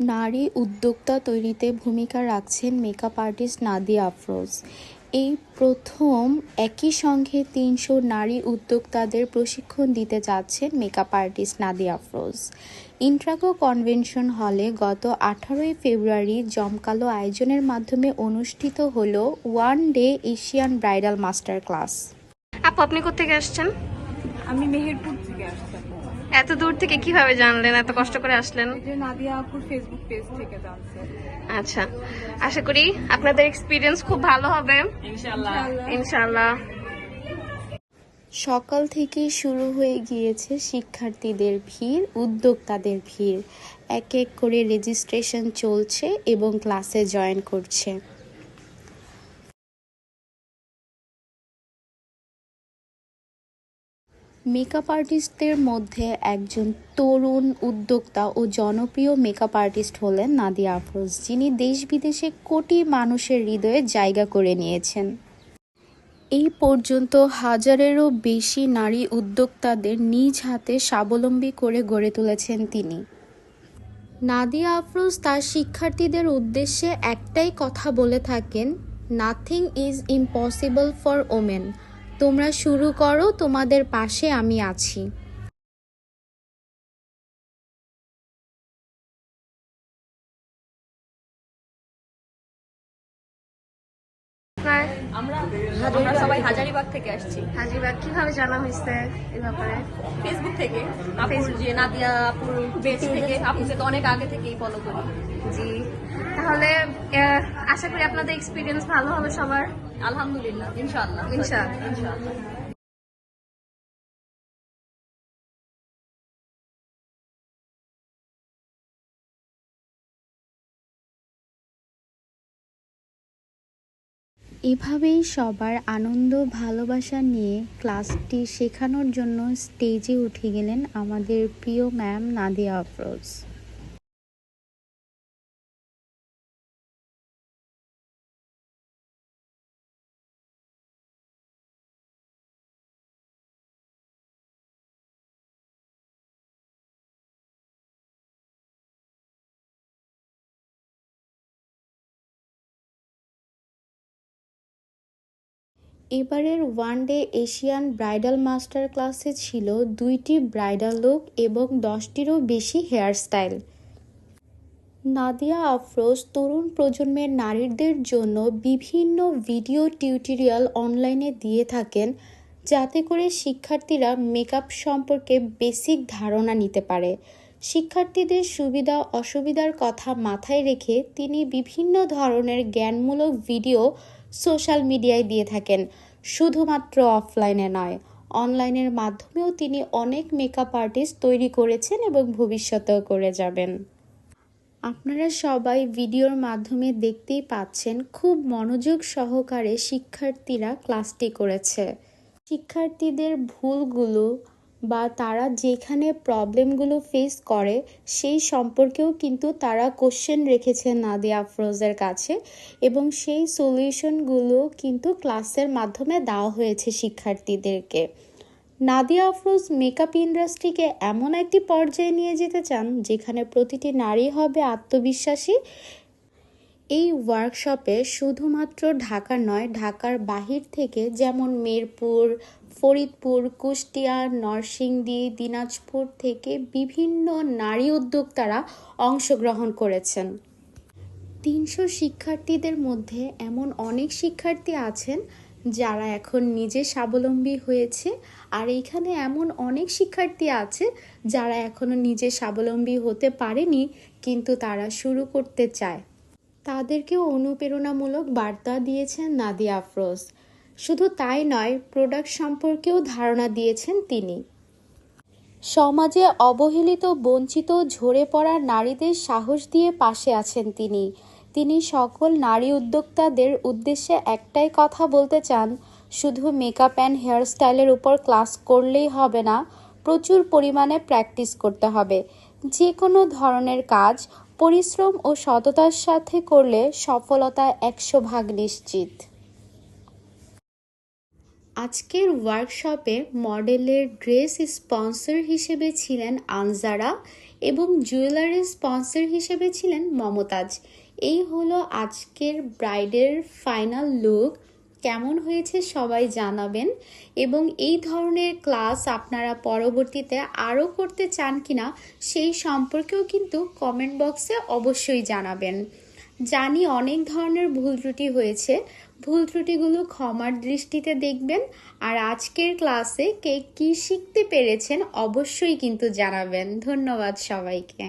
নারী উদ্যোক্তা তৈরিতে ভূমিকা রাখছেন মেকআপ আর্টিস্ট নাদিয়া আফরোজ। এই প্রথম একই সঙ্গে ৩০০ নারী উদ্যোক্তাদের প্রশিক্ষণ দিতে যাচ্ছেন makeup artist Nadia Afroz. Intraco convention হলে গত ১৮ই ফেব্রুয়ারি জমকালো আয়োজনের মাধ্যমে অনুষ্ঠিত হল one day Asian bridal master class. আপু, আপনি কোত্থেকে আসছেন? আমি মেহেরপুর থেকে আসছি। এত দূর থেকে কিভাবে জানলেন? এত কষ্ট করে আসলেন? নাদিয়া আপুর ফেসবুক পেজ থেকে জানছে। আচ্ছা, আশা করি আপনাদের এক্সপিরিয়েন্স খুব ভালো হবে ইনশাআল্লাহ। ইনশাআল্লাহ। সকাল থেকেই শুরু হয়ে গিয়েছে শিক্ষার্থীদের ভিড়, উদ্যোক্তাদের ভিড়। এক এক করে রেজিস্ট্রেশন চলছে এবং ক্লাসে জয়েন করছে। মেকআপ আর্টিস্টদের মধ্যে একজন তরুণ উদ্যোক্তা ও জনপ্রিয় মেকআপ আর্টিস্ট হলেন নাদিয়া আফরোজ, যিনি দেশ বিদেশে কোটি মানুষের হৃদয়ে জায়গা করে নিয়েছেন। এই পর্যন্ত হাজারেরও বেশি নারী উদ্যোক্তাদের নিজ হাতে স্বাবলম্বী করে গড়ে তুলেছেন তিনি। নাদিয়া আফরোজ তার শিক্ষার্থীদের উদ্দেশ্যে একটাই কথা বলে থাকেন, nothing is impossible for women. তোমরা শুরু করো, তোমাদের পাশে আমি আছি। আমরা সবাই হাজারীবাগ থেকে আসছি। হাজিবাগ কিভাবে জানা হয়েছে এই ব্যাপারে? ফেসবুক থেকে, আপুর যে নাদিয়া আপুর পেজ থেকে, আপুকে তো অনেক আগে থেকেই ফলো করি। জি, তাহলে আশা করি আপনাদের এক্সপিরিয়েন্স ভালো হবে সবার। আলহামদুলিল্লাহ, ইনশাআল্লাহ ইনশাআল্লাহ। এভাবেই সবার আনন্দ ভালোবাসা নিয়ে ক্লাসটি শেখানোর জন্য স্টেজে উঠে গেলেন আমাদের প্রিয় ম্যাম নাদিয়া আফরোজ। এবারের one day Asian bridal master ক্লাসে ছিল ২টি ব্রাইডাল লুক এবং ১০টিরও বেশি হেয়ারস্টাইল। নাদিয়া আফরোজ তরুণ প্রজন্মের নারীদের জন্য বিভিন্ন ভিডিও টিউটোরিয়াল অনলাইনে দিয়ে থাকেন, যাতে করে শিক্ষার্থীরা মেকআপ সম্পর্কে বেসিক ধারণা নিতে পারে। শিক্ষার্থীদের সুবিধা অসুবিধার কথা মাথায় রেখে তিনি বিভিন্ন ধরনের জ্ঞানমূলক ভিডিও সোশ্যাল মিডিয়ায় দিয়ে থাকেন। শুধুমাত্র অফলাইনে নয়, অনলাইনের মাধ্যমেও তিনি অনেক মেকআপ আর্টিস্ট তৈরি করেছেন এবং ভবিষ্যতেও করে যাবেন। আপনারা সবাই ভিডিওর মাধ্যমে দেখতেই পাচ্ছেন খুব মনোযোগ সহকারে শিক্ষার্থীরা ক্লাসটি করেছে। শিক্ষার্থীদের ভুলগুলো বা তারা যেখানে প্রবলেমগুলো ফেস করে সেই সম্পর্কেও কিন্তু তারা কোশ্চেন রেখেছেন নাদিয়া আফরোজের কাছে, এবং সেই সলিউশনগুলো কিন্তু ক্লাসের মাধ্যমে দেওয়া হয়েছে শিক্ষার্থীদেরকে। নাদিয়া আফরোজ মেকআপ ইন্ডাস্ট্রিকে এমন একটি পর্যায়ে নিয়ে যেতে চান যেখানে প্রতিটি নারী হবে আত্মবিশ্বাসী। এই ওয়ার্কশপে শুধুমাত্র ঢাকা নয়, ঢাকার বাহির থেকে যেমন মিরপুর, ফরিদপুর, কুষ্টিয়া, নরসিংদী, দিনাজপুর থেকে বিভিন্ন নারী উদ্যোক্তারা অংশগ্রহণ করেছেন। ৩০০ শিক্ষার্থীদের মধ্যে এমন অনেক শিক্ষার্থী আছেন যারা এখন নিজে স্বাবলম্বী হয়েছে, আর এখানে এমন অনেক শিক্ষার্থী আছে যারা এখনো নিজে স্বাবলম্বী হতে পারেনি কিন্তু তারা শুরু করতে চায়। তাদেরকেও অনুপ্রেরণামূলক বার্তা দিয়েছেন নাদিয়া আফরোজ। শুধু তাই নয়, প্রোডাক্ট সম্পর্কেও ধারণা দিয়েছেন তিনি। সমাজে অবহেলিত, বঞ্চিত, ঝরে পড়া নারীদের সাহস দিয়ে পাশে আছেন তিনি সকল নারী উদ্যোক্তাদের উদ্দেশ্যে একটাই কথা বলতে চান, শুধু মেকআপ অ্যান্ড হেয়ারস্টাইলের উপর ক্লাস করলেই হবে না, প্রচুর পরিমাণে প্র্যাকটিস করতে হবে। যে কোনো ধরনের কাজ পরিশ্রম ও সততার সাথে করলে সফলতা ১০০% নিশ্চিত। আজকের ওয়ার্কশপে মডেলের ড্রেস স্পন্সর হিসেবে ছিলেন আনজারা এবং জুয়েলারি স্পন্সর হিসেবে ছিলেন মমতাজ। এই হলো আজকের ব্রাইডের ফাইনাল লুক। কেমন হয়েছে সবাই জানাবেন, এবং এই ধরনের ক্লাস আপনারা পরবর্তীতে আরও করতে চান কিনা সেই সম্পর্কেও কিন্তু কমেন্ট বক্সে অবশ্যই জানাবেন। জানি অনেক ধরনের ভুল ত্রুটি হয়েছে, ভুল ত্রুটিগুলো ক্ষমার দৃষ্টিতে দেখবেন। আর আজকের ক্লাসে কে কী শিখতে পেরেছেন অবশ্যই কিন্তু জানাবেন। ধন্যবাদ সবাইকে।